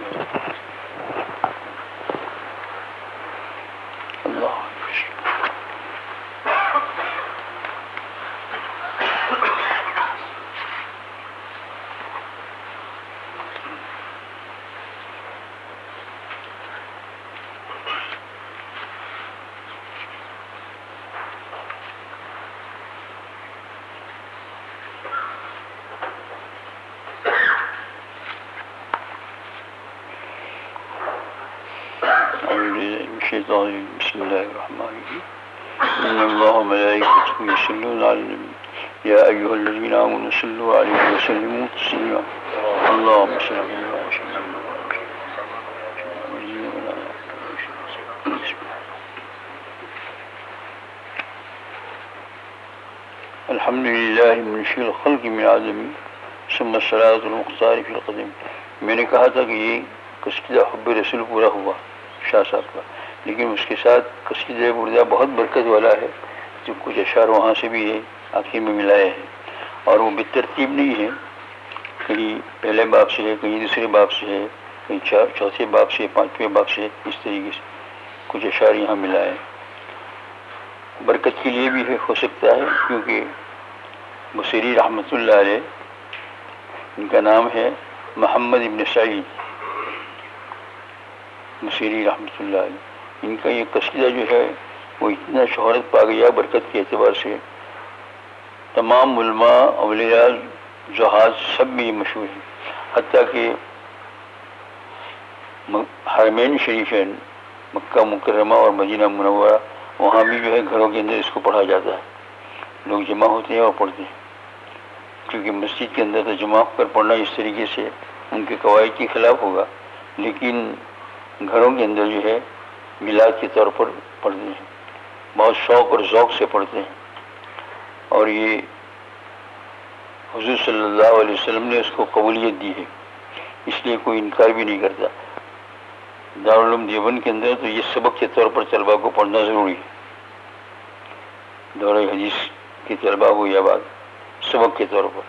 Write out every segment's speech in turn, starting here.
اللہ بسم اللہ الرحمن الرحیم ان اللہ وملائکته یصلون علی النبی یا ایھا الذین آمنوا صلوا علیہ وسلموا تسلیما اللهم صل علی الحمد للہ منشی الخلق من آدمی ثم الصلاۃ المختار فی القدم. میں نے کہا تھا کہ یہ قصیدہ حب رسول پورا ہوا شاہ صاحب کا، لیکن اس کے ساتھ قصیدہ بردہ بہت برکت والا ہے، جو کچھ اشعار وہاں سے بھی ہے آخر میں ملائے ہیں، اور وہ بالترتیب نہیں ہے، کہیں پہلے باب سے ہے، کہیں دوسرے باب سے ہے، کہیں چوتھے باب سے، پانچویں باب سے، اس طریقے سے کچھ اشعار یہاں ملائے ہیں. برکت کے لیے بھی ہو سکتا ہے، کیونکہ بصیری رحمۃ اللہ علیہ، ان کا نام ہے محمد ابن سعید بصیری رحمۃ اللہ علیہ. ان کا یہ قصیدہ جو ہے وہ اتنا شہرت پا گیا برکت کے اعتبار سے، تمام علماء اولیاء زہاد سب میں یہ مشہور ہے، حتیٰ کہ حرمین شریفین مکہ مکرمہ اور مدینہ منورہ، وہاں بھی جو ہے گھروں کے اندر اس کو پڑھا جاتا ہے، لوگ جمع ہوتے ہیں اور پڑھتے ہیں، کیونکہ مسجد کے اندر تو جمع ہو کر پڑھنا اس طریقے سے ان کے قواعد کے خلاف ہوگا، لیکن گھروں کے اندر جو ہے میلاد کے طور پر پڑھتے ہیں، بہت شوق اور ذوق سے پڑھتے ہیں، اور یہ حضور صلی اللہ علیہ وسلم نے اس کو قبولیت دی ہے، اس لیے کوئی انکار بھی نہیں کرتا. دارالعلوم دیوبند کے اندر تو یہ سبق کے طور پر طلباء کو پڑھنا ضروری ہے، دورہ حدیث کے طلباء کو یہ بات سبق کے طور پر،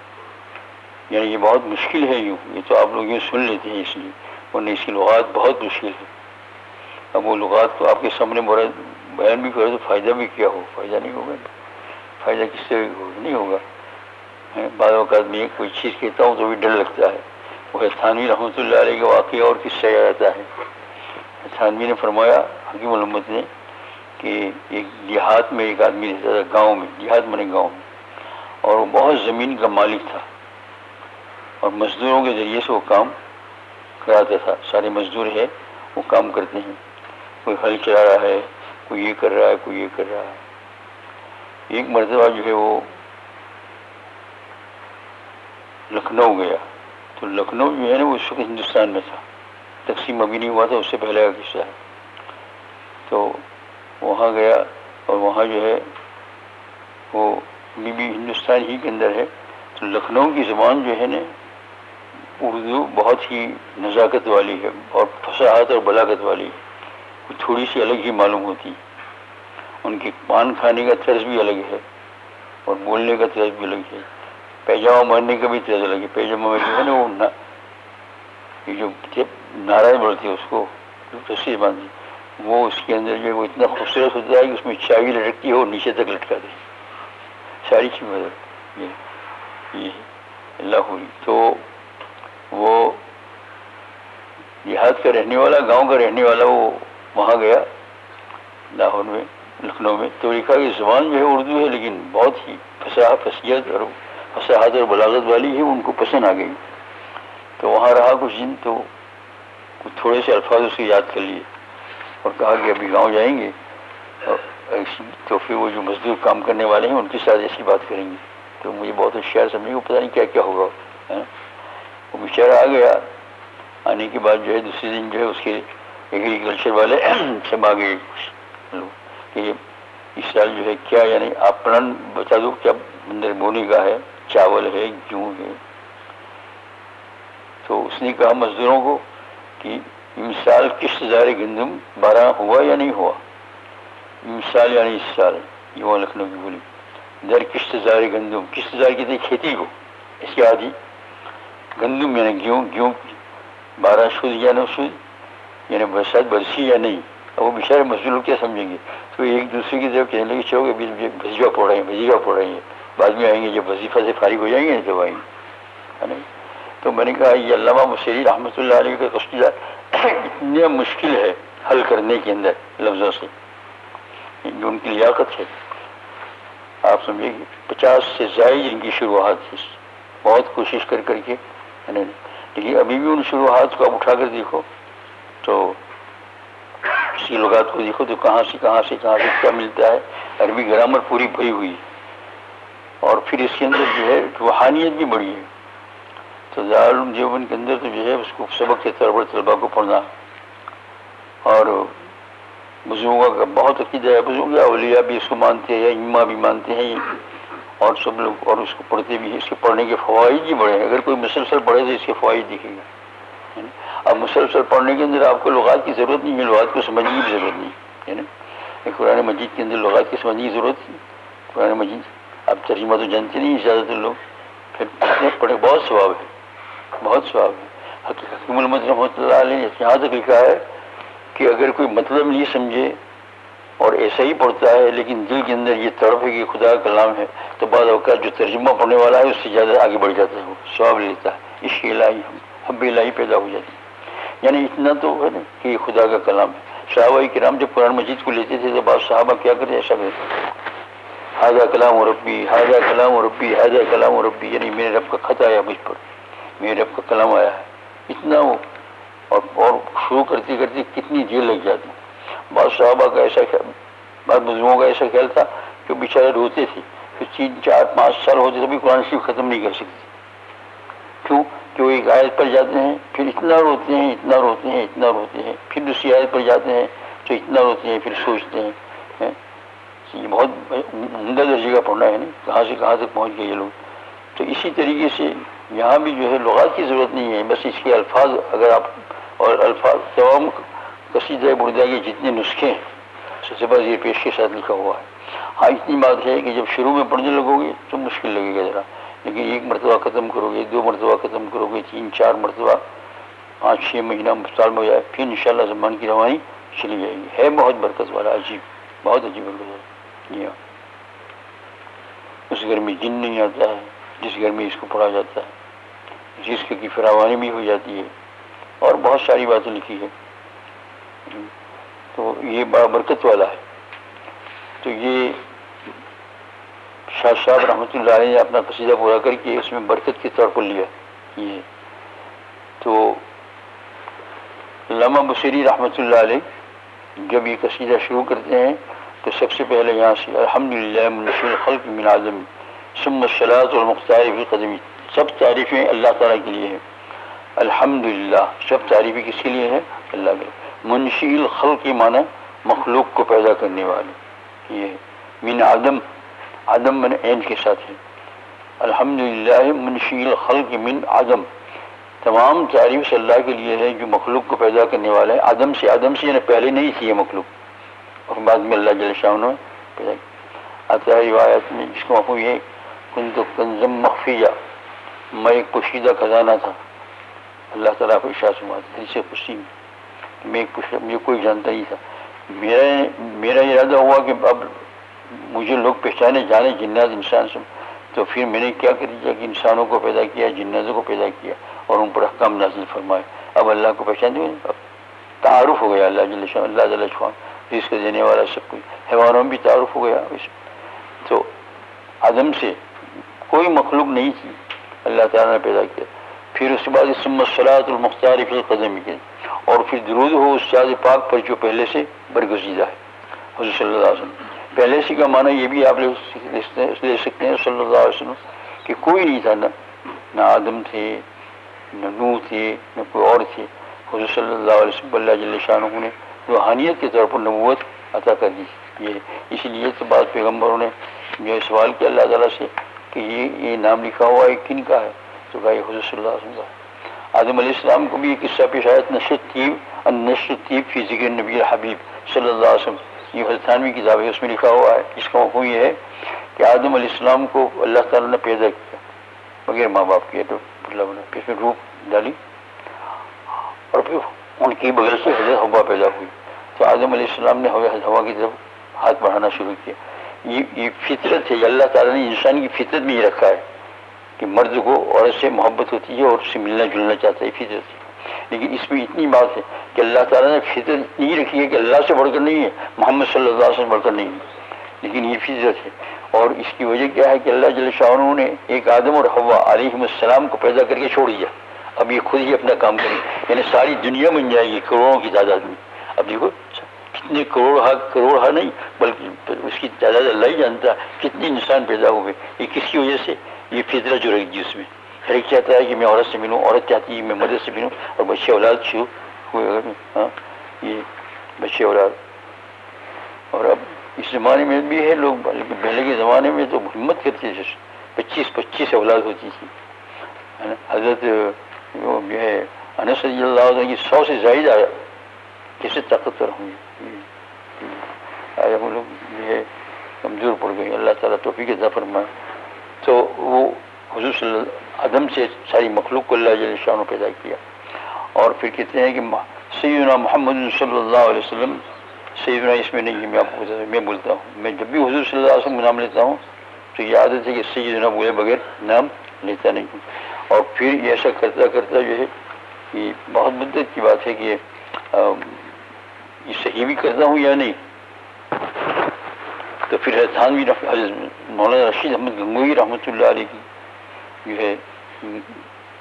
یعنی یہ بہت مشکل ہے، یوں یہ تو آپ لوگ یوں سن لیتے ہیں اس لیے، ورنہ اس کی لغات بہت مشکل ہے. اب وہ لغات کو آپ کے سامنے بیان بھی کرو تو فائدہ بھی کیا ہو، فائدہ نہیں ہوگا، فائدہ کس سے نہیں ہوگا. بعض اوقات میں کوئی چیز کہتا ہوں تو بھی ڈر لگتا ہے. وہ تھانوی رحمۃ اللہ علیہ کا واقعہ اور کس سے آتا ہے. تھانوی نے فرمایا، حکیم الامت نے، کہ ایک دیہات میں ایک آدمی رہتا تھا، گاؤں میں، دیہات میں گاؤں میں، اور وہ بہت زمین کا مالک تھا، اور مزدوروں کے ذریعے سے وہ کام کراتا تھا. سارے مزدور ہے وہ کام کرتے ہیں، کوئی ہل چلا رہا ہے، کوئی یہ کر رہا ہے، کوئی یہ کر رہا ہے. ایک مرتبہ جو ہے وہ لکھنؤ گیا، تو لکھنؤ جو ہے نا وہ اس وقت ہندوستان میں تھا، تقسیم ابھی نہیں ہوا تھا، اس سے پہلے کا قصہ ہے. تو وہاں گیا، اور وہاں جو ہے وہ ابھی بھی ہندوستان ہی کے اندر ہے. تو لکھنؤ کی زبان جو ہے نا اردو بہت ہی نزاکت والی ہے، اور فصاحت اور بلاغت والی ہے، وہ تھوڑی سی الگ ہی معلوم ہوتی ہے. ان کے پان کھانے کا طرز بھی الگ ہے، اور بولنے کا طرز بھی الگ ہے، پیجامہ مارنے کا بھی طرز الگ ہے. پیجامہ میں جو ہے نا وہ یہ جو نعرہ بولتے ہیں اس کو تصویر باندھی، وہ اس کے اندر جو ہے وہ اتنا خوبصورت ہوتا ہے کہ اس میں چابی لٹکتی ہے اور نیچے تک لٹکا دے، ساری چیزیں یہ اللہ ہوئی. تو وہ دیہات کا رہنے والا، گاؤں کا رہنے والا، وہ وہاں گیا لاہور میں، لکھنؤ میں. تو لکھا کہ زبان جو ہے اردو ہے، لیکن بہت ہی فصاحت اور بلاغت والی ہے، ان کو پسند آ گئی. تو وہاں رہا کچھ دن، تو کچھ تھوڑے سے الفاظ اس کے یاد کر لیے، اور کہا کہ ابھی گاؤں جائیں گے، تو پھر وہ جو مزدور کام کرنے والے ہیں ان کے ساتھ ایسی بات کریں گے. تو مجھے بہت ہوشیار سمجھے، وہ پتہ نہیں کیا کیا ہوگا. وہ بیچارہ آ گیا، آنے کے بعد جو ہے دوسرے دن جو ہے اس کے ایگریکلچر والے سب آ گئے کہ اس سال جو ہے کیا، یعنی آپ پلان بتا دو کیا اندر بونے کا ہے، چاول ہے، گیہوں ہے. تو اس نے کہا مزدوروں کو کہ امسال کشت زار گندم بارہ ہوا یا نہیں ہوا. امسال یعنی اس سال، یہ وہاں لکھنؤ کی بولی. در کشت زار گندم، کشت زار کہتے ہیں کھیتی کو، اس کی آدھی. گندم یعنی گیہوں بارہ شد یا نہ شد، یعنی برسات برسی یا نہیں. اب وہ بیچارے مسجد لوگ کیا سمجھیں گے؟ تو ایک دوسرے کی طرف کہنے لگے چلو کہ وظیفہ پڑھ رہے ہیں، وظیفہ پڑھ رہے ہیں، بعد میں آئیں گے جب وظیفہ سے فارغ ہو جائیں گے جب آئیں گے، ہے نا. تو میں نے کہا یہ علامہ بصیری رحمۃ اللہ علیہ کا قصیدہ اتنا مشکل ہے حل کرنے کے اندر لفظوں سے، جو ان کی لیاقت ہے. آپ سمجھے کہ 50 سے زائد ان کی شروحات تھی، بہت کوشش کر کر کے، ہے نا. لیکن ابھی بھی ان شروحات کو آپ اٹھا کر دیکھو تو اس کی لغات کو دیکھو تو کہاں سے کیا ملتا ہے. عربی گرامر پوری بھری ہوئی، اور پھر اس کے اندر جو ہے روحانیت بھی بڑی ہے. تو دارالعلوم دیوبند کے اندر تو جو ہے اس کو سبق کے طور پر طلباء کو پڑھنا، اور بزرگوں کا بہت عقیدہ ہے، بزرگ اولیاء بھی اس کو مانتے ہیں، امام بھی مانتے ہیں، اور سب لوگ اور اس کو پڑھتے بھی ہیں. اس کے پڑھنے کے فوائد بھی بڑے ہیں، اگر کوئی مسلسل پڑھے تو اس کے فوائد دکھیں گے. اب مسلسل پڑھنے کے اندر آپ کو لغات کی ضرورت نہیں ہے، لغات کو سمجھنے کی بھی ضرورت نہیں ہے نا. قرآن مجید کے اندر لغات کی سمجھنے کی ضرورت ہے. قرآن مجید اب ترجمہ تو جانتے نہیں زیادہ تر لوگ، پھر پڑھے بہت ثواب ہے، بہت ثواب ہے. حکیم المت رحمۃ اللہ علیہ نے یہاں تک لکھا ہے کہ اگر کوئی مطلب نہیں سمجھے اور ایسا ہی پڑھتا ہے لیکن دل کے اندر یہ تڑپ ہے کہ خدا کا کلام ہے، تو بعض اوقات جو ترجمہ پڑھنے والا ہے اس سے زیادہ آگے بڑھ جاتا ہے، وہ ثواب لیتا ہے. عشق الہی حب الہی پیدا ہو جاتی ہے. یعنی اتنا تو ہے نا کہ یہ خدا کا کلام ہے. صحابہ کرام جب قرآن مجید کو لیتے تھے تو بعض صحابہ کیا کرتے ایسا کرتے، ھذا کلام ربی، ھذا کلام ربی، ھذا کلام ربی، یعنی میرے رب کا خط آیا مجھ پر، میرے رب کا کلام آیا ہے. اتنا وہ اور شروع کرتے کرتے کتنی دیر لگ جاتی. بعض صحابہ کا ایسا خیال، بعض بزرگوں کا ایسا خیال تھا کہ بیچارے روتے تھے کہ 3 4 5 سال ہوتے تو بھی قرآن شریف ختم نہیں کر سکتے. کیوں کہ وہ ایک آیت پر جاتے ہیں پھر اتنا روتے ہیں، اتنا روتے ہیں، اتنا روتے ہیں، پھر دوسری آیت پر جاتے ہیں تو اتنا روتے ہیں، پھر سوچتے ہیں. یہ بہت عمدہ درجے کا پڑھنا ہے نا، کہاں سے کہاں تک پہنچ گئے یہ لوگ. تو اسی طریقے سے یہاں بھی جو ہے لغات کی ضرورت نہیں ہے، بس اس کے الفاظ اگر آپ، اور الفاظ تمام قصیدہ بردہ کے جتنے نسخے ہیں سب سے بس یہ پیش کے ساتھ لکھا ہوا ہے. ہاں اتنی بات ہے کہ جب شروع میں پڑھنے لگو گے تو مشکل لگے گا ذرا، لیکن 1 مرتبہ ختم کرو گے، 2 مرتبہ ختم کرو گے، 3 4 مرتبہ، 5 6 مہینہ سال میں ہو جائے، پھر انشاءاللہ زبان کی روانی چلی جائے گی. ہے بہت برکت والا، عجیب، بہت عجیب برکت والا. جی ہاں، اس گھر میں جن نہیں آتا ہے جس گھر میں اس کو پڑھا جاتا ہے، رزق کی فراوانی بھی ہو جاتی ہے، اور بہت ساری باتیں لکھی ہے. تو یہ بڑا برکت والا ہے. تو یہ شاہ صاحب رحمۃ اللہ علیہ نے اپنا قصیدہ پورا کر کے اس میں برکت کے طور پر لیا یہ. تو علامہ بصیری رحمۃ اللہ علیہ جب یہ قصیدہ شروع کرتے ہیں تو سب سے پہلے یہاں سے الحمدللہ منشی الخلق من عدم ثم الصلاۃ والمختار فی قدمی، سب تعریفیں اللہ تعالیٰ کے لیے ہیں. الحمدللہ سب تعریفیں کس کے لیے ہیں؟ اللہ کے. منشی الخلق کی معنی مخلوق کو پیدا کرنے والے، یہ من عدم، عدم من عین کے ساتھ ہے. الحمدللہ منشی الخلق من عدم، تمام تعریف سے اللہ کے لیے ہے جو مخلوق کو پیدا کرنے والا ہے. عدم سے یعنی پہلے نہیں تھی یہ مخلوق، اور بعد میں اللہ جل شانہ نے پیدا کی. آتا ہے روایت میں جس کو مفہوم یہ کنت کنزم مخفیہ، میں ایک پوشیدہ خزانہ تھا. اللہ تعالیٰ کو ارشاد فرماتے ہیں سے خوشی میں مجھے کوئی جانتا نہیں تھا. میرا ارادہ ہوا کہ اب مجھے لوگ پہچانے جانے جنات انسان سے، تو پھر میں نے کیا کر دیا کہ انسانوں کو پیدا کیا، جناتوں کو پیدا کیا اور ان پر احکام نازل فرمائے. اب اللہ کو پہچان دیں، اب تعارف ہو گیا اللہ جل شان، اللہ جل شان جس کو دینے والا سب کچھ. حیوانوں میں بھی تعارف ہو گیا. تو عدم سے کوئی مخلوق نہیں تھی، اللہ تعالیٰ نے پیدا کیا. پھر اس کے بعد ثم الصلاۃ المختار فی القدم کی، اور پھر درود ہو اس ذات پاک پر جو پہلے سے برگزیدہ ہے، حضور صلی اللہ علیہ وسلم. پہلے سے کا معنی یہ بھی آپ لے سکتے ہیں صلی اللہ علیہ وسلم کہ کوئی نہیں تھا، نہ آدم تھے، نہ نوح تھے، نہ کوئی اور تھے. حضور صلی اللہ علیہ وسلم اللہ جل شانہ نے روحانیت کے طور پر نبوت عطا کر دی. یہ اسی لیے تو بعض پیغمبروں نے جو سوال کیا اللہ تعالیٰ سے کہ یہ نام لکھا ہوا ہے کن کا ہے، تو کہا یہ حضور صلی اللہ علیہ وسلم کا ہے. آدم علیہ السلام کو بھی یہ قصہ پیش آیا، نشر الطیب فی ذکر نبی الحبیب صلی اللہ علیہ وسلم. یہ حضرت تھانوی کتاب ہے، اس میں لکھا ہوا ہے، جس کا مفہوم یہ ہے کہ آدم علیہ السلام کو اللہ تعالیٰ نے پیدا کیا بغیر ماں باپ کیا، تو اس میں روح ڈالی ان کی بغل سے حضرت حوا پیدا ہوئی، تو آدم علیہ السلام نے ہوا کی طرف ہاتھ بڑھانا شروع کیا. یہ فطرت ہے، اللہ تعالیٰ نے انسان کی فطرت میں یہ رکھا ہے کہ مرد کو عورت سے محبت ہوتی ہے اور اس سے ملنا جلنا چاہتا ہے، فطرت ہے. لیکن اس میں اتنی بات ہے کہ اللہ تعالیٰ نے فطرت اتنی رکھی ہے کہ اللہ سے بڑھ کر نہیں ہے، محمد صلی اللہ علیہ وسلم بڑھ کر نہیں ہے، لیکن یہ فطرت ہے. اور اس کی وجہ کیا ہے کہ اللہ جل شانہ نے ایک آدم اور حوا علیہ السلام کو پیدا کر کے چھوڑ دیا. اب یہ خود ہی اپنا کام کریں، یعنی ساری دنیا بن جائے گی کروڑوں کی تعداد میں. اب دیکھو کتنے کروڑ نہیں بلکہ اس کی تعداد اللہ ہی جانتا ہے کتنے انسان پیدا ہوئے. یہ کس کی وجہ سے؟ یہ فطرت جو رہی گی اس میں. ہر ایک چاہتا ہے کہ میں عورت سے ملوں، عورت چاہتی ہے میں مرد سے ملوں، اور بچے اولاد شروع ہوئے. ہاں یہ بچے اولاد. اور اب اس زمانے میں بھی ہے لوگ، پہلے کے زمانے میں تو ہمت کرتے تھے، 25 اولاد ہوتی تھی. حضرت جو ہے انس رضی اللہ عنہ کی 100 سے زائد آیا، کیسے طاقتور ہوں گے. آیا وہ لوگ جو ہے کمزور پڑ گئے. اللہ تعالیٰ توفیق عطا فرمائے. تو وہ حضور صلی اللہ عدم سے ساری مخلوق کو اللہ جل شانہ پیدا کیا. اور پھر کہتے ہیں کہ سیدنا محمد صلی اللہ علیہ وسلم، سیدنا اس میں نہیں ہے، میں آپ کو میں بولتا ہوں، میں جب بھی حضور صلی اللہ علیہ وسلم کا نام لیتا ہوں تو یہ عادت ہے کہ سیدنا بولے بغیر نام لیتا نہیں ہوں. اور پھر یہ ایسا کرتا کرتا جو ہے یہ بہت مدت کی بات ہے کہ یہ صحیح بھی کرتا ہوں یا نہیں. تو پھر تھانوی مولانا رشید احمد گنگوئی رحمۃ اللہ علیہ کی جو ہے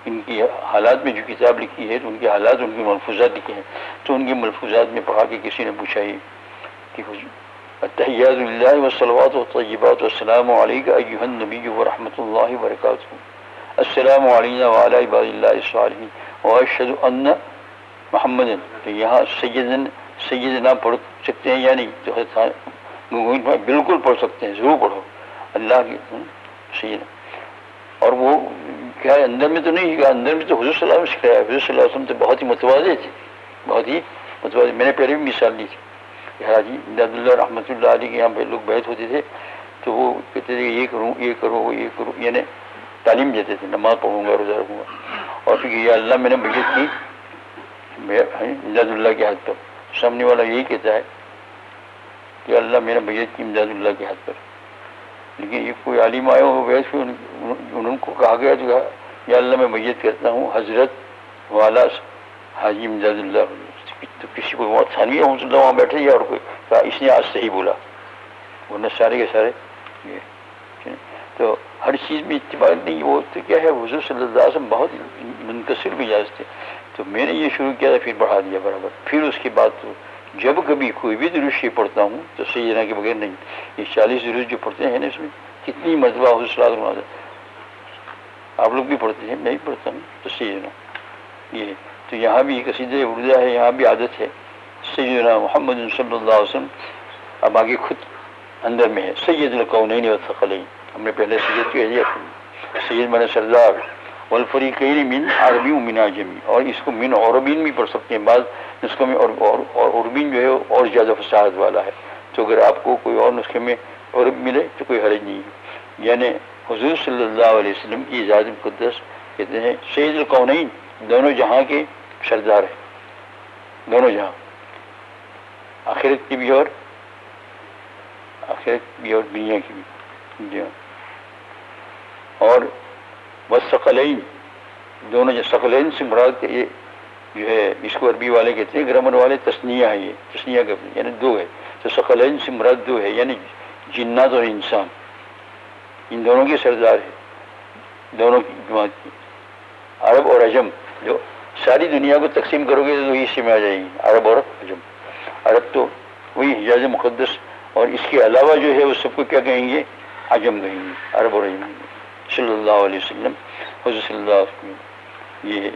ان کی حالات میں جو کتاب لکھی ہے تو ان کے حالات، ان کے ملفوظات لکھے ہیں. تو ان کے ملفوظات میں پڑھا کے کسی نے پوچھا یہ کہ التحیات للہ والصلوات والطیبات والسلام علیک ایھا النبی ورحمۃ اللہ وبرکاتہ، السلام علینا وعلی عباد اللہ الصالحین واشہد ان محمد. تو یہاں سیدنا پڑھ سکتے ہیں یا نہیں؟ تو بالکل پڑھ سکتے ہیں، ضرور پڑھو اللہ کی سیدنا. اور وہ کیا ہے اندر میں تو نہیں سکھایا، اندر میں تو حضور صلی اللہ علیہ وسلم سکھایا. حضور صلی اللہ علیہ وسلم تو بہت ہی متواضع تھے، بہت ہی متواضع. میں نے پہلے بھی مثال دی تھی، حاجی امداد اللہ رحمۃ اللہ علیہ کے یہاں پہ لوگ بیعت ہوتے تھے تو وہ کہتے تھے یہ کروں یہ کرو یہ کروں، یعنی تعلیم دیتے تھے، نماز پڑھوں گا روزہ رکھوں گا. اور پھر یا اللہ میں نے بیعت کی امداد اللہ کے ہاتھ پر. سامنے والا یہی کہتا ہے کہ اللہ میں نے بیعت کی امداد اللہ کے ہاتھ پر. لیکن یہ کوئی عالم آئے ہو بیعت ہوئی، ان کو کہا گیا تو یا اللہ میں بیعت کرتا ہوں حضرت والا حاجی امداد اللہ. تو کسی کو وہاں تھانوی رحمۃ اللہ وہاں بیٹھے یا اور کوئی کہا اس نے آج صحیح بولا، ورنہ سارے کے سارے. تو ہر چیز میں اتفاق نہیں. وہ تو کیا ہے حضور صلی اللہ علیہ وسلم بہت منکسر مزاج تھے. تو میں نے یہ شروع کیا تھا، پھر بڑھا دیا برابر. پھر اس کے بعد تو جب کبھی کوئی بھی درود شریف پڑھتا ہوں تو سیدنا کے بغیر نہیں. یہ 40 درود جو پڑھتے ہیں نا، اس میں کتنی مرتبہ حضور صلی اللہ علیہ وسلم آپ لوگ بھی پڑھتے ہیں، میں بھی پڑھتا ہوں تو سیدنا. یہ تو یہاں بھی قصیدہ اردو ہے، یہاں بھی عادت ہے سیدنا محمد صلی اللہ علیہ وسلم. اب آگے خود اندر میں ہے سید الکونین والثقلین. ہم نے پہلے سید کہہ دیا، سید من سردار والفریقین من عربی و من عجمی. اور اس کو من عربین بھی پڑھ سکتے ہیں، بعض نسخوں میں اور عربین جو ہے اور زیادہ فصاحت والا ہے. تو اگر آپ کو کوئی اور نسخے میں عرب ملے تو کوئی حرج نہیں ہے. یعنی حضور صلی اللہ علیہ وسلم کی ذات مقدس کہتے ہیں سید الکونین، دونوں جہاں کے سردار ہیں، دونوں جہاں، آخرت کی بھی اور دنیا کی بھی. جی ہاں. اور والثقلین، دونوں جو ثقلین سے مراد یہ جو ہے اس کو عربی والے کہتے ہیں، گرامر والے تثنیہ ہے، یہ تثنیہ کا یعنی دو ہے. تو ثقلین سے مراد دو ہے، یعنی جنات اور انسان، ان دونوں کے سردار ہے، دونوں کی جماعت کی. عرب اور عجم، جو ساری دنیا کو تقسیم کرو گے تو اسی میں آ جائیں گی، عرب اور عجم. عرب تو وہی حجاز مقدس، اور اس کے علاوہ جو ہے وہ سب کو کیا کہیں گے؟ عجم کہیں گے، عرب اور عجم. صلی اللہ علیہ وسلم، حضرت صلی اللہ علیہ وسلم یہ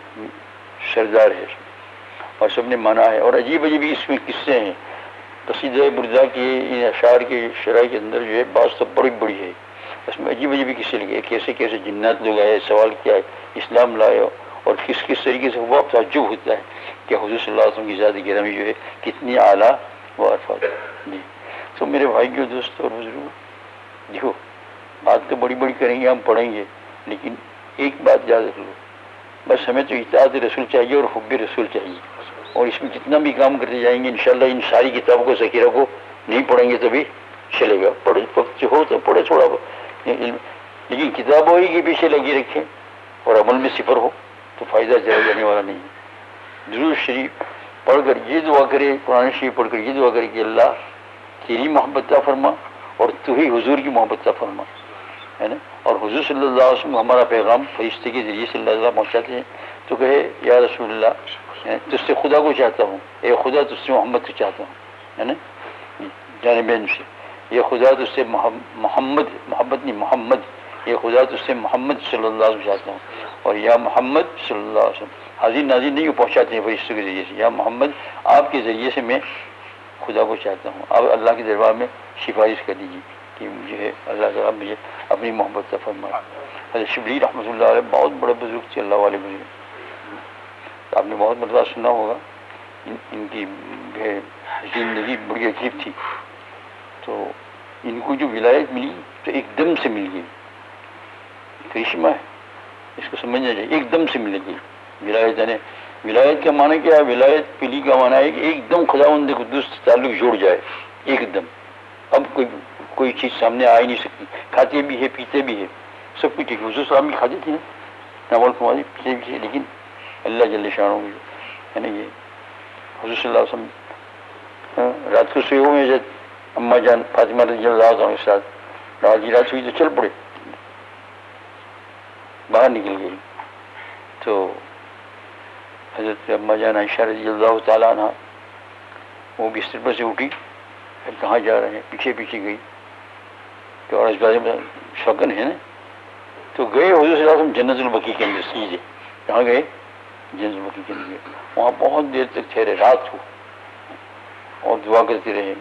سردار ہے اور سب نے مانا ہے. اور عجیب عجیب اس میں قصے ہیں. قصیدہ بردہ کے ان اشعار کے شرح کے اندر جو ہے بعض تو بڑی بڑی ہے، اس میں عجیب عجیب قصے لگے، کیسے کیسے جنات لوگ آئے، سوال کیا ہے، اسلام لائے، اور کس طریقے سے ہوا. تعجب ہوتا ہے کہ حضور صلی اللہ علیہ وسلم کی ذات گرامی جو ہے کتنی اعلیٰ و عرفات. جی تو میرے بھائیوں دوستوں اور بزرگوں، دیکھو بات تو بڑی بڑی کریں گے، ہم پڑھیں گے، لیکن ایک بات یاد رکھ لو، بس ہمیں تو اطاعت رسول چاہیے اور حب رسول چاہیے. اور اس میں جتنا بھی کام کرتے جائیں گے انشاءاللہ ان ساری کتابوں کو ذخیرہ کو نہیں پڑھیں گے تبھی چلے گا. پڑھے وقت ہو تو پڑھے تھوڑا علم، لیکن کتابوں ہی کے پیچھے لگی رکھیں اور عمل میں صفر ہو تو فائدہ ضائع جانے والا نہیں ہے. درود شریف پڑھ کر یہ دعا کرے، قرآن شریف پڑھ کر یہ دعا کرے کہ اللہ تیری محبت عطا فرما اور تو ہی حضور کی محبت عطا فرما، ہے نا. اور حضور صلی اللہ علیہ وسلم ہمارا پیغام فرشتے کے ذریعے سے اللہ تعالیٰ پہنچاتے ہیں تو کہے یا رسول اللہ تجھ سے خدا کو چاہتا ہوں، اے خدا تجھ سے محمد کو چاہتا ہوں، ہے نا. جانبین سے یہ خدا تجھ سے محمد نہیں محمد، یہ خدا تجھ سے محمد صلی اللہ علیہ وسلم چاہتا ہوں، اور یا محمد صلی اللہ علیہ وسلم حاضر ناظر نہیں پہنچاتے ہیں فرشتوں کے ذریعے سے، یا محمد آپ کے ذریعے سے میں خدا کو چاہتا ہوں. آپ اللہ کے دربار میں سفارش کر دیجیے کہ مجھے اللہ تعالیٰ مجھے اپنی محبت سے فرمائے. حضرت شبلی رحمۃ اللہ علیہ بہت بڑے بزرگ تھے اللہ والے بزرگ، آپ نے بہت مرتبہ سنا ہوگا. ان کی زندگی بڑی عجیب تھی، تو ان کو جو ولایت ملی تو ایک دم سے مل گئی. کرشمہ ہے، اس کو سمجھنا چاہیے، ایک دم سے مل گئی ولایت. یعنی ولایت کا معنی کیا ہے؟ ولایت پلی کا معنی ہے کہ ایک دم خداوند قدوس سے تعلق جوڑ جائے ایک دم. اب کوئی چیز سامنے آ ہی نہیں سکتی. کھاتے بھی ہے، پیتے بھی ہے، سب کچھ. حضور صاحب بھی کھاتے تھے نا، ناول کماری پیتے بھی تھے، لیکن اللہ جل شانہ ہے نا. یہ حضور صلی اللہ علیہ وسلم رات کو سوئے ہوئے جب اماں جان فاطمہ رضی اللہ عنہا کے ساتھ رات ہوئی تو چل پڑے، باہر نکل گئی. تو حضرت اماں جان عائشہ رضی اللہ تعالیٰ عنہ وہ بستر پر سے اٹھی، کہاں جا رہے ہیں؟ پیچھے پیچھے گئی تو اور اس بارے میں شوقن ہے نا. تو گئے حضور صلی اللہ علیہ وسلم جنت البقیع کے اندر. سیدھے کہاں گئے؟ جنت البقیع کے اندر. وہاں بہت دیر تک ٹھہرے، رات ہو، اور دعا کرتے رہے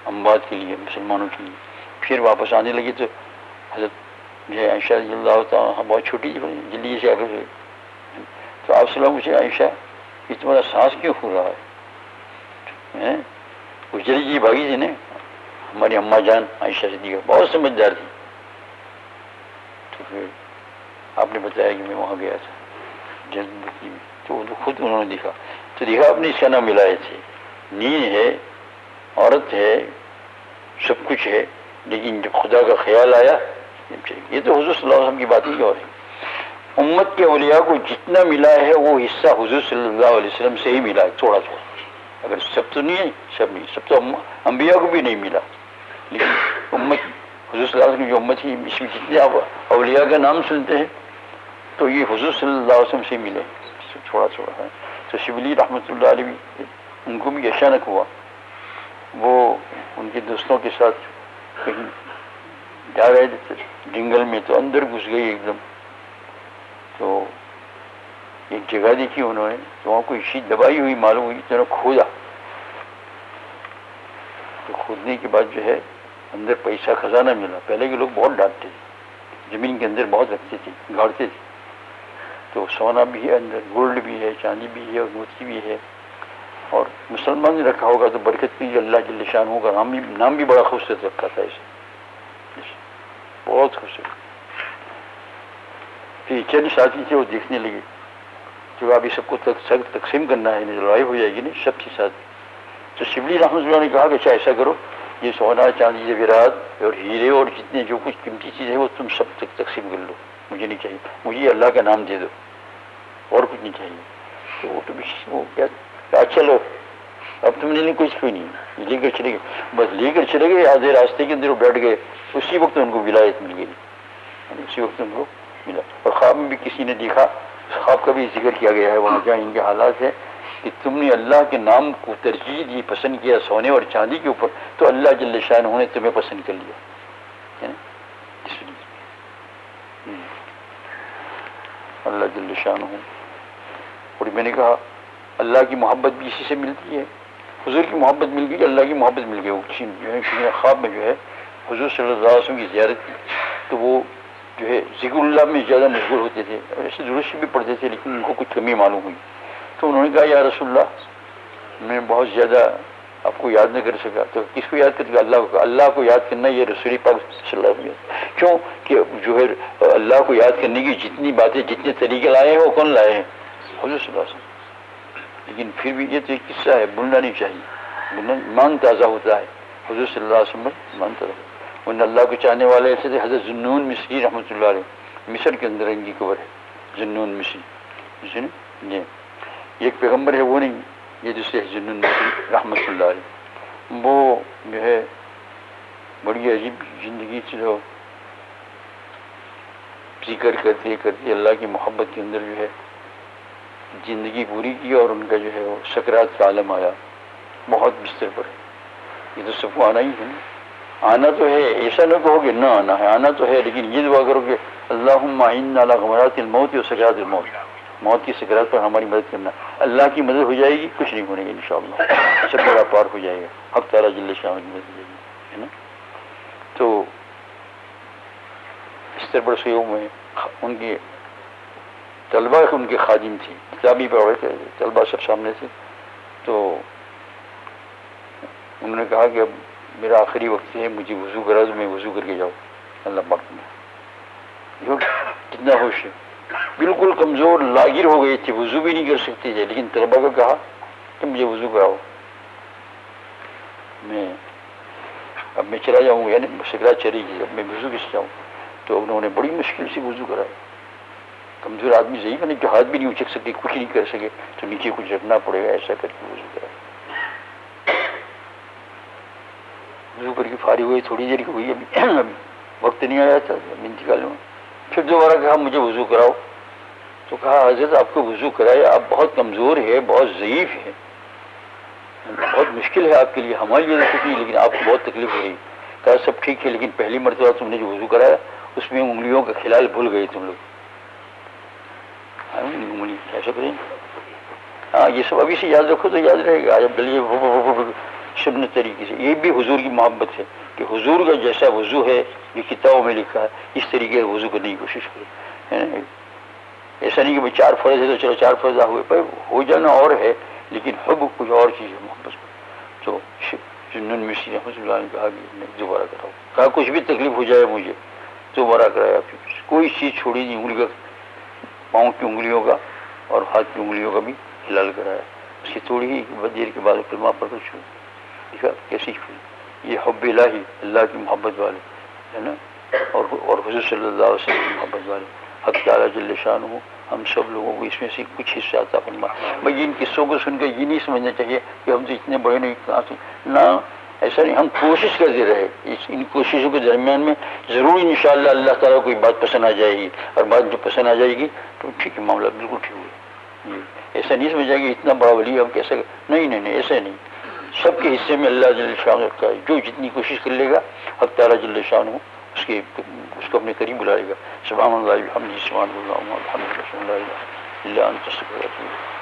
اموات کے لیے، مسلمانوں کے لیے. پھر واپس آنے لگے تو حضرت جو ہے عائشہ رضی اللہ تعالیٰ بہت چھوٹی جلدی سے آگے ہوئے. تو آپ صلی اللہ علیہ وسلم عائشہ یہ تمہارا سانس کیوں کھل رہا ہے؟ وہ جلدی جی بھاگی تھی نا ہماری اماں جان عائشہ صدیقہ، بہت سمجھدار تھی. تو پھر آپ نے بتایا کہ میں وہاں گیا تھا جنت بقیع میں. تو خود انہوں نے دیکھا تو دیکھا آپ نے اس کا نام ولایت ہے. نیند ہے، عورت ہے، سب کچھ ہے، لیکن جب خدا کا خیال آیا یہ تو حضور صلی اللہ علیہ وسلم کی بات ہی اور ہے. امت کے اولیاء کو جتنا ملا ہے وہ حصہ حضور صلی اللہ علیہ وسلم سے ہی ملا ہے، تھوڑا تھوڑا. اگر سب تو نہیں ہے، سب نہیں، سب تو انبیاء کو بھی نہیں ملا، لیکن امت حضور صلی اللہ علیہ وسلم کی جو امت ہی اس میں جتنے آپ اولیاء کا نام سنتے ہیں تو یہ حضور صلی اللہ علیہ وسلم سے ملے، تھوڑا تھوڑا ہے. تو شبلی رحمۃ اللہ علیہ بھی ان کو بھی اچانک ہوا، وہ ان کے دوستوں کے ساتھ کہیں جا رہے تھے جنگل میں، تو اندر گھس گئی ایک دم. تو ایک جگہ دیکھی انہوں نے تو وہاں کوئی چیز دبائی ہوئی معلوم ہوئی، تو کھودا. تو کھودنے کے بعد جو ہے اندر پیسہ خزانہ ملا. پہلے کے لوگ بہت ڈانٹتے تھے، زمین کے اندر بہت رکھتے تھے، گاڑتے تھے. تو سونا بھی ہے اندر، گولڈ بھی ہے، چاندی بھی ہے، اور موتی بھی ہے. اور مسلمان نے رکھا ہوگا تو برکت بھی اللہ جل شانہ کا نام بھی بڑا خوبصورت رکھا تھا اسے، بہت خوبصورت. پھر چند ساتھی تھے وہ دیکھنے لگے، جو ابھی سب کو تقسیم کرنا ہے، لڑائی ہو جائے گی نہیں سب کے ساتھ. تو شبلی رحمۃ اللہ نے کہا کہ اچھا ایسا کرو، یہ سونا چاندی زیورات اور ہیرے اور جتنے جو کچھ قیمتی چیز ہے وہ تم سب تک تقسیم کر لو، مجھے نہیں چاہیے، مجھے اللہ کا نام دے دو، اور کچھ نہیں چاہیے. تو وہ تو وہ کیا چلو اب تم نے کچھ کوئی نہیں، لے کر چلے گئے. بس لے کر چلے گئے، آدھے راستے کے اندر وہ بیٹھ گئے. اسی وقت ان کو ولایت مل گئی، اسی وقت ان کو ملا. اور خواب میں بھی کسی نے دیکھا، خواب کا بھی ذکر کیا گیا ہے وہاں جہاں ان کے حالات ہے کہ تم نے اللہ کے نام کو ترجیح دی، پسند کیا سونے اور چاندی کے اوپر، تو اللہ جل شانہ نے تمہیں پسند کر لیا، ہے نا. اس لیے اللہ جل شانہ. اور میں نے کہا اللہ کی محبت بھی اسی سے ملتی ہے. حضور کی محبت مل گئی، اللہ کی محبت مل گئی. وہ جو ہے کسی نے خواب میں جو ہے حضور صلی اللہ علیہ وسلم کی زیارت کی تو وہ جو ہے ذکر اللہ میں زیادہ مشغول ہوتے تھے، ایسے درست بھی پڑھتے تھے، لیکن ان کو کچھ کمی معلوم ہوئی. تو انہوں نے کہا یا رسول اللہ میں بہت زیادہ آپ کو یاد نہ کر سکا. تو کس کو یاد کرتے؟ اللہ کو. اللہ کو یاد کرنا یہ رسول پاک صلی اللہ علیہ وسلم. کیوں کہ جو ہے اللہ کو یاد کرنے کی جتنی باتیں، جتنے طریقے لائے ہیں وہ کون لائے ہیں؟ حضور صلی اللہ علیہ وسلم. لیکن پھر بھی یہ تو ایک قصہ ہے، بھولنا نہیں چاہیے، بھولنا ایمان تازہ ہوتا ہے، حضور صلی اللہ علیہ وسلم ایمان تازہ، ان اللہ کو چاہنے والے ایسے تھے حضرت ذوالنون مصری رحمۃ اللہ علیہ، مصر کے اندر ان کی قبر ہے، ذوالنون مصری، جی ایک پیغمبر ہے وہ نہیں، یہ دوسرے ذوالنون مصری رحمۃ اللہ علیہ، وہ جو ہے بڑی عجیب زندگی سے جو ذکر کرتے اللہ کی محبت کے اندر جو ہے زندگی پوری کی، اور ان کا جو ہے وہ سکرات کا عالم آیا، بہت بستر پر ہے، یہ تو سب کو آنا ہی ہے نا، آنا تو ہے، ایسا نہ کہو کہ نہ آنا ہے، آنا تو ہے، لیکن یہ دعا کرو کہ اللہم اعنا علی غمرات الموت و سکرات الموت، موت کی سکرات پر ہماری مدد کرنا، اللہ کی مدد ہو جائے گی، کچھ نہیں ہونے گا انشاءاللہ، سب بڑا پار ہو جائے گا، حق تعالیٰ جل شانہ کی مدد ہو جائے گی، ہے نا۔ تو بستر پر سوئے ہوئے ان کے طلبہ ان کے خادم تھے، کتابی پڑھ رہے تھے، طلبہ سب سامنے سے، تو انہوں نے کہا کہ اب میرا آخری وقت ہے، مجھے وضو کرا دو، میں وضو کر کے جاؤں، اللہ پاک میں جو کتنا خوش ہے، بالکل کمزور لاغر ہو گئے تھے، وضو بھی نہیں کر سکتے تھے، لیکن طلبہ کو کہا کہ مجھے وضو کراؤ، اب میں چلا جاؤں گا، یعنی سکرات چلی گئی، اب میں وضو کس جاؤں، تو انہوں نے بڑی مشکل سے وضو کرایا، کمزور آدمی ضعیف ہے، جو ہاتھ بھی نہیں اچک سکے، کچھ نہیں کر سکے، تو نیچے کچھ رکھنا پڑے گا، ایسا کر کے وضو کرایا، وضو کر کے فارغ ہوئی، تھوڑی دیر کی ہوئی، ابھی وقت نہیں آیا تھا انتقال میں، پھر دوبارہ کہا مجھے وضو کراؤ، تو کہا حضرت آپ کو وضو کرایا، آپ بہت کمزور ہے، بہت ضعیف ہے، بہت مشکل ہے آپ کے لیے، ہماری وجہ سے نہیں، لیکن آپ کو بہت تکلیف ہو رہی، کہا سب ٹھیک ہے، لیکن پہلی مرتبہ تم نے جو وضو کرایا اس میں انگلیوں کا خلال بھول گئے تم لوگ، انگلی ایسا کریں، ہاں یہ سب ابھی سے یاد رکھو تو یاد رہے گا، جب ڈلیے سبن طریقے سے، یہ بھی حضور کی محبت ہے کہ حضور کا جیسا وضو ہے یہ کتابوں میں لکھا ہے، اس طریقے سے وضو کرنے کی کوشش کرے، ایسا نہیں کہ بھائی 4 فرض ہے تو چلو 4 فرض ہوئے، پر ہو جانا اور ہے، لیکن حب کچھ اور چیز ہے، محبت تو ذوالنون مصری رحمۃ اللہ نے کہا کہ میں دوبارہ کراؤں، کہا کچھ بھی تکلیف ہو جائے مجھے، دوبارہ کرایا، پھر کوئی چیز چھوڑی نہیں، انگلی کا، پاؤں کی انگلیوں کا اور ہاتھ کی انگلیوں کا بھی ہلال کرایا، اس کی تھوڑی ہی دیر کے بعد کلمہ پڑھ کر چھوڑ دیکھا کیسی یہ حب الہی، اللہ کی محبت والے ہے نا، اور حضور صلی اللہ علیہ وسلم کی محبت والے، حق تعالیٰ جل شانہ ہم سب لوگوں کو اس میں سے کچھ حصہ عطا فرما۔ بھائی ان قصوں کو سن کر یہ نہیں سمجھنا چاہیے کہ ہم تو اتنے بڑے نہیں، کہاں سے، نہ ایسا نہیں، ہم کوشش کرتے رہے، ان کوششوں کے درمیان میں ضرور انشاءاللہ اللہ تعالیٰ کوئی بات پسند آ جائے گی، اور بات جو پسند آ جائے گی تو ٹھیک ہے، معاملہ بالکل ٹھیک ہوگا، ایسا نہیں سمجھا کہ اتنا بڑا ولی ہم کیسا، نہیں ایسا نہیں، سب کے حصے میں اللہ جل شانہ رکھتا ہے، جو جتنی کوشش کر لے گا حق تعالیٰ جل شانہ اس کو اپنے قریب بلائے گا۔ سبحان اللہ وبحمدہ، سبحان اللہ والحمد للہ، لا الہ الا انت، استغفرک۔